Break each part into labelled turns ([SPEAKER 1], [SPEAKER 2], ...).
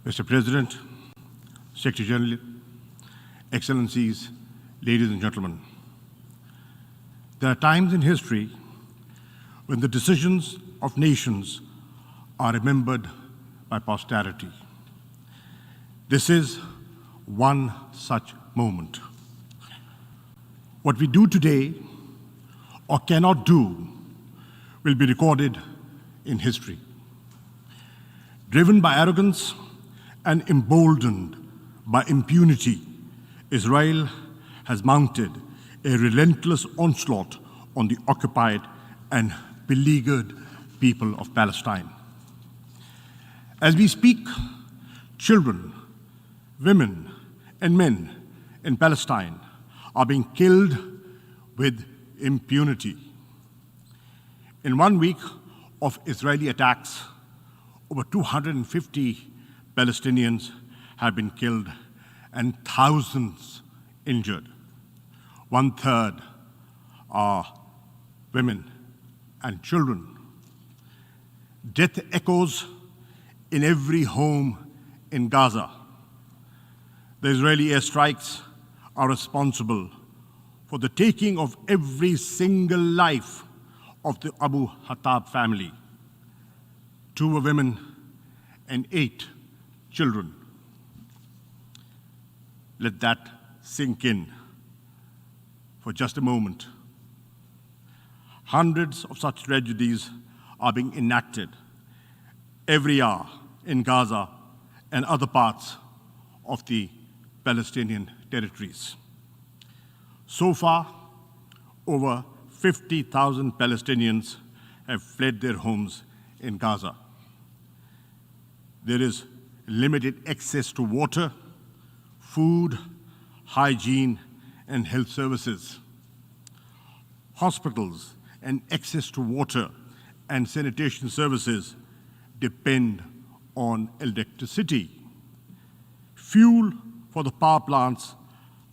[SPEAKER 1] Mr. President, Secretary General, Excellencies, ladies and gentlemen, there are times in history when the decisions of nations are remembered by posterity. This is one such moment. What we do today or cannot do will be recorded in history. Driven by arrogance and emboldened by impunity, Israel has mounted a relentless onslaught on the occupied and beleaguered people of Palestine. As we speak, children, women, and men in Palestine are being killed with impunity. In 1 week of Israeli attacks, over 250 Palestinians have been killed and thousands injured. 1/3 are women and children. Death echoes in every home in Gaza. The Israeli airstrikes are responsible for the taking of every single life of the Abu Hattab family. 2 were women and 8 children. Let that sink in for just a moment. Hundreds of such tragedies are being enacted every hour in Gaza and other parts of the Palestinian territories. So far, over 50,000 Palestinians have fled their homes in Gaza. There is limited access to water, food, hygiene, and health services. Hospitals and access to water and sanitation services depend on electricity. Fuel for the power plants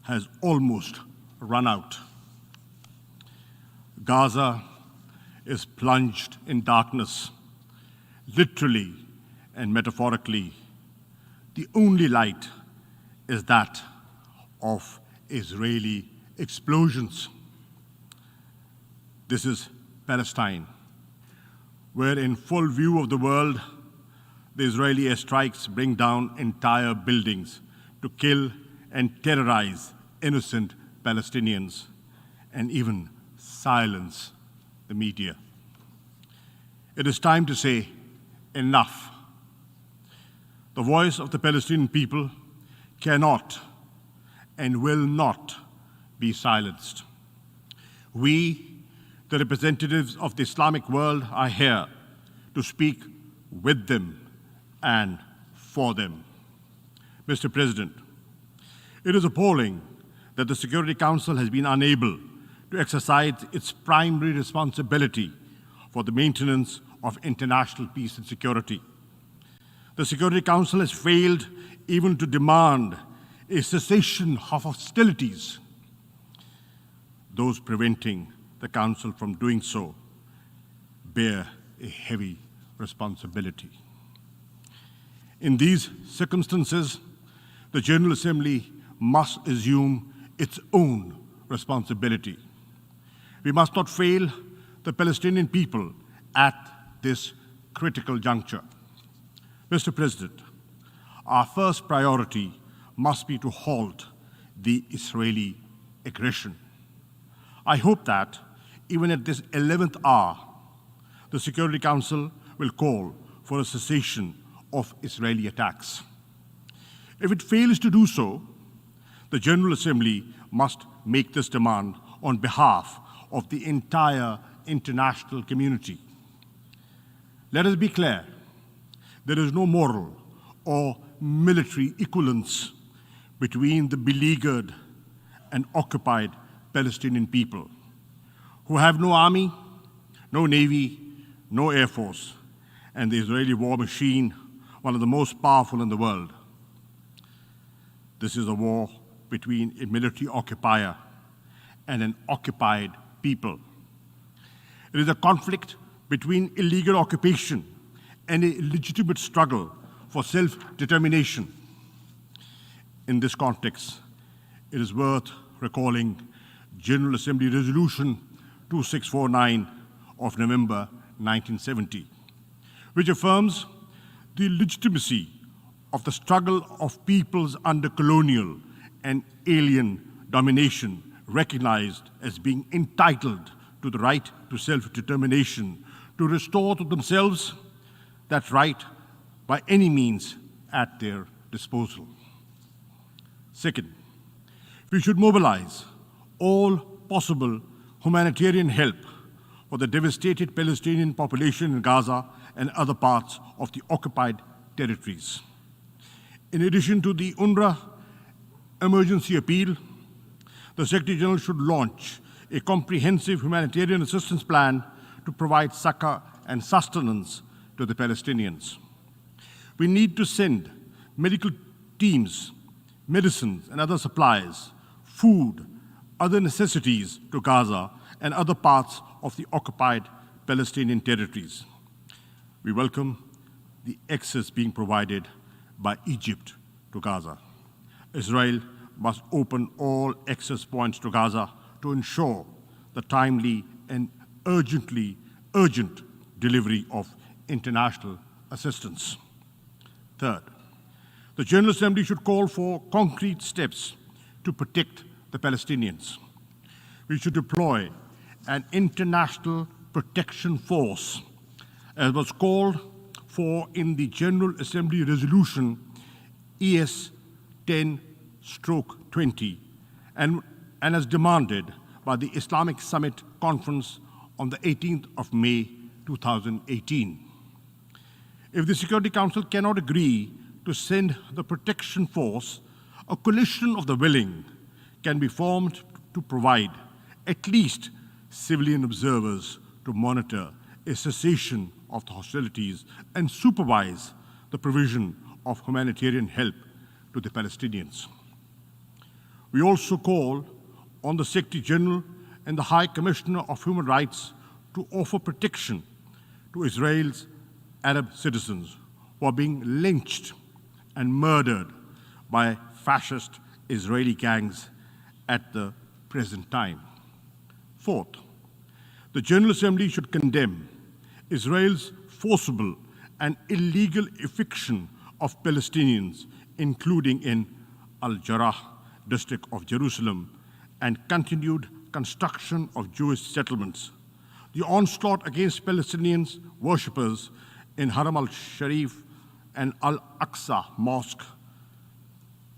[SPEAKER 1] has almost run out. Gaza is plunged in darkness, literally and metaphorically. The only light is that of Israeli explosions. This is Palestine, where in full view of the world, the Israeli airstrikes bring down entire buildings to kill and terrorize innocent Palestinians and even silence the media. It is time to say enough. The voice of the Palestinian people cannot and will not be silenced. We, the representatives of the Islamic world, are here to speak with them and for them. Mr. President, it is appalling that the Security Council has been unable to exercise its primary responsibility for the maintenance of international peace and security. The Security Council has failed even to demand a cessation of hostilities. Those preventing the Council from doing so bear a heavy responsibility. In these circumstances, the General Assembly must assume its own responsibility. We must not fail the Palestinian people at this critical juncture. Mr. President, our first priority must be to halt the Israeli aggression. I hope that even at this 11th hour, the Security Council will call for a cessation of Israeli attacks. If it fails to do so, the General Assembly must make this demand on behalf of the entire international community. Let us be clear, there is no moral or military equivalence between the beleaguered and occupied Palestinian people, who have no army, no navy, no air force, and the Israeli war machine, one of the most powerful in the world. This is a war between a military occupier and an occupied people, It is a conflict between illegal occupation and a legitimate struggle for self-determination. In this context, it is worth recalling General Assembly Resolution 2649 of November 1970, which affirms the legitimacy of the struggle of peoples under colonial and alien domination, recognized as being entitled to the right to self-determination, to restore to themselves that right by any means at their disposal. Second, we should mobilize all possible humanitarian help for the devastated Palestinian population in Gaza and other parts of the occupied territories. In addition to the UNRWA emergency appeal, the Secretary General should launch a comprehensive humanitarian assistance plan to provide succor and sustenance to the Palestinians. We need to send medical teams, medicines and other supplies, food, other necessities to Gaza and other parts of the occupied Palestinian territories. We welcome the access being provided by Egypt to Gaza. Israel must open all access points to Gaza to ensure the timely and urgent delivery of international assistance. Third, the General Assembly should call for concrete steps to protect the Palestinians. We should deploy an international protection force, as was called for in the General Assembly Resolution ES 10/20 and as demanded by the Islamic Summit Conference on the 18th of May 2018. If the Security Council cannot agree to send the protection force, a coalition of the willing can be formed to provide at least civilian observers to monitor a cessation of the hostilities and supervise the provision of humanitarian help to the Palestinians. We also call on the Secretary General and the High Commissioner of Human Rights to offer protection to Israel's Arab citizens who are being lynched and murdered by fascist Israeli gangs at the present time. Fourth, the General Assembly should condemn Israel's forcible and illegal eviction of Palestinians, including in Al-Jarrah district of Jerusalem, and continued construction of Jewish settlements. The onslaught against Palestinians worshippers in Haram al-Sharif and Al-Aqsa Mosque,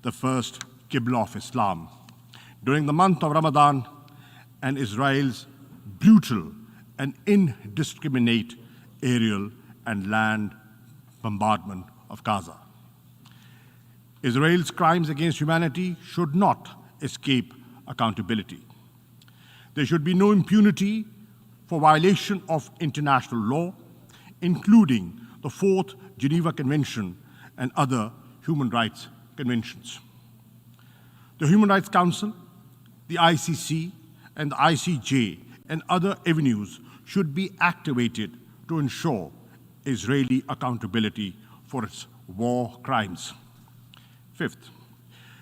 [SPEAKER 1] the first Qibla of Islam, during the month of Ramadan, and Israel's brutal and indiscriminate aerial and land bombardment of Gaza. Israel's crimes against humanity should not escape accountability. There should be no impunity for violation of international law, including the Fourth Geneva Convention and other human rights conventions. The Human Rights Council, the ICC, and the ICJ and other avenues should be activated to ensure Israeli accountability for its war crimes. Fifth,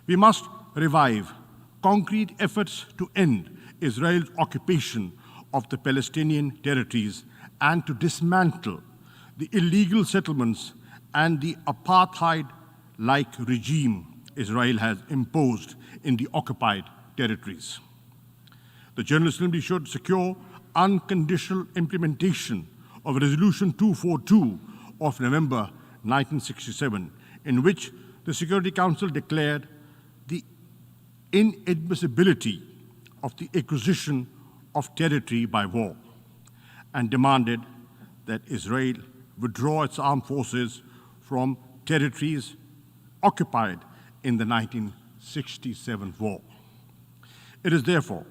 [SPEAKER 1] we must revive concrete efforts to end Israel's occupation of the Palestinian territories and to dismantle the illegal settlements and the apartheid-like regime Israel has imposed in the occupied territories. The General Assembly should secure unconditional implementation of Resolution 242 of November 1967, in which the Security Council declared the inadmissibility of the acquisition of territory by war and demanded that Israel withdraw its armed forces from territories occupied in the 1967 war. It is therefore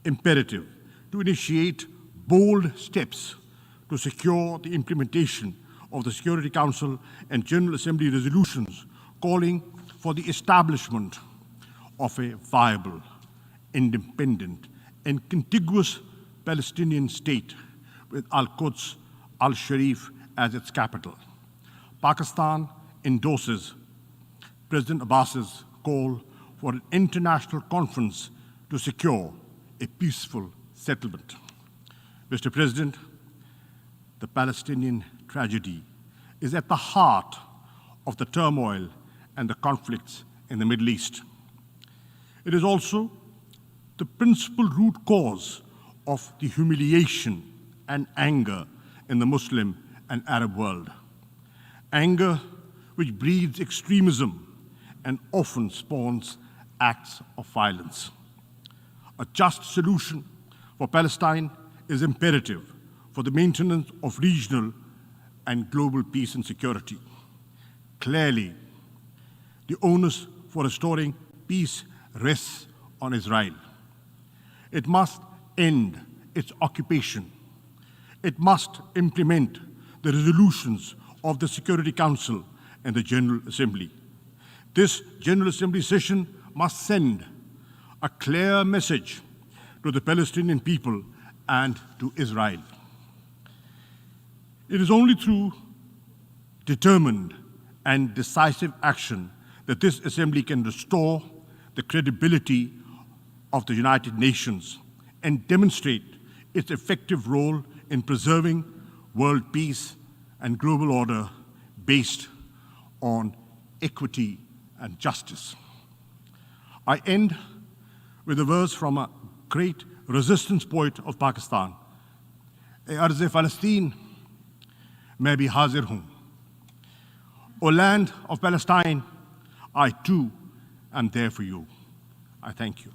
[SPEAKER 1] imperative to initiate bold steps to secure the implementation of the Security Council and General Assembly resolutions calling for the establishment of a viable, independent, and contiguous Palestinian state with Al-Quds Al-Sharif as its capital. Pakistan endorses President Abbas's call for an international conference to secure a peaceful settlement. Mr. President, the Palestinian tragedy is at the heart of the turmoil and the conflicts in the Middle East. It is also the principal root cause of the humiliation and anger in the Muslim and Arab world. Anger which breeds extremism and often spawns acts of violence. A just solution for Palestine is imperative for the maintenance of regional and global peace and security. Clearly, the onus for restoring peace rests on Israel. It must end its occupation. It must implement the resolutions of the Security Council and the General Assembly. This General Assembly session must send a clear message to the Palestinian people and to Israel. It is only through determined and decisive action that this assembly can restore the credibility of the United Nations and demonstrate its effective role in preserving world peace and global order based on equity and justice. I end with a verse from a great resistance poet of Pakistan. "E arz-e Palestine, main bhi hazir hoon." O land of Palestine, I too am there for you. I thank you.